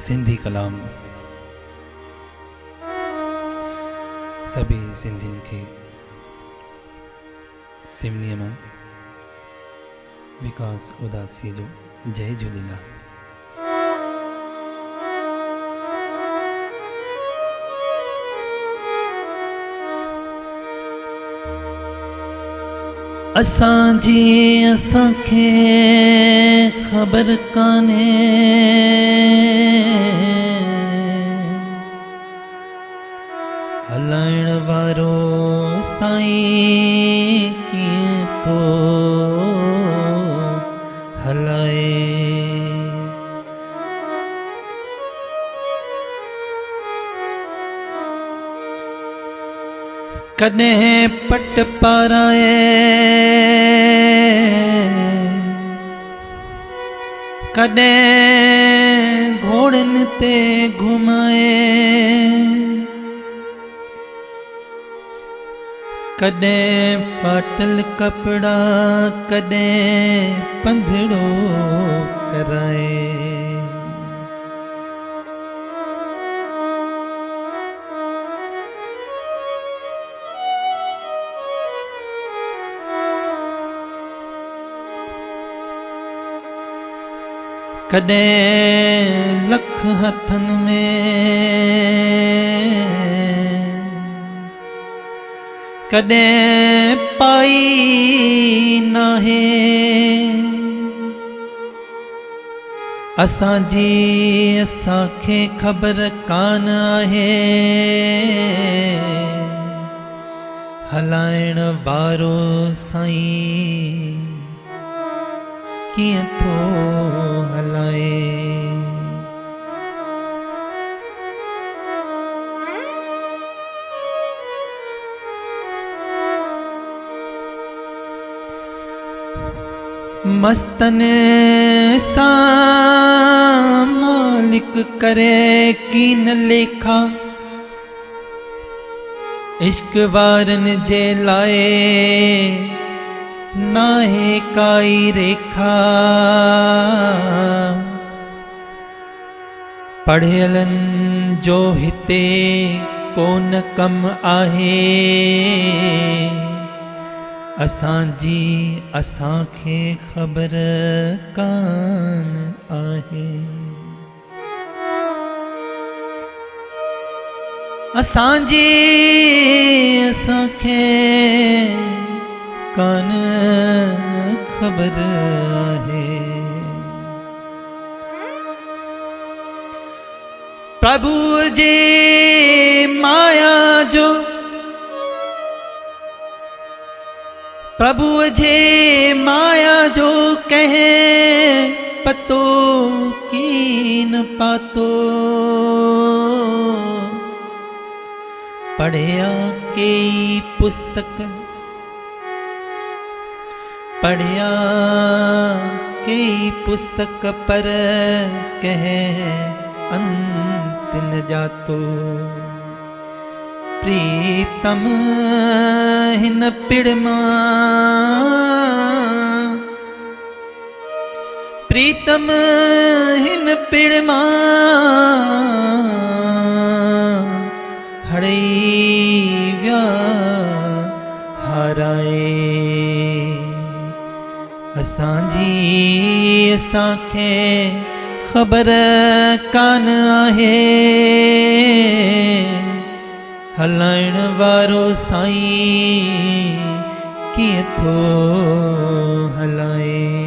सिंधी कलाम सभी सिंधियुनि खे सिवनीअ मां विकास उदासीअ जो जय झूलेलाल। असांजी असांखे ख़बर कान्हे हलाइण वारो साईं कीअं थो हलाए। कॾहिं पट पाराए कॾहिं घोड़नि ते घुमाए कॾहिं फाटल कपड़ा कॾहिं पंधड़ो कराए। कॾहिं लख हथनि में कॾहिं पाई नाहे असांजी असांखे ख़बर कान आहे हलाइण वारो साईं कीअं थो हलाए। मस्तन सां मालिक करे कीन लेखा इश्क वारन जे लाए नाहे काई रेखा पढ़ियलन जो हिते कोन कम आहे असांजी असांखे ख़बर कान आहे। असांजी असांखे कान ख़बर आहे। प्रभु जे माया जो प्रभु जे माया जो कहें पतो कीन पातो पढ़िया कई पुस्तक पढ़िया कई पुस्तक पर कहें अंत न जातो प्रीतम हिन पिड़मा प्रीतम हिन पिड़मा हड़ई व्या हाराए। असांजी असांखे ख़बर कान आहे हलाइण वारो साईं कीअं थो हलाए।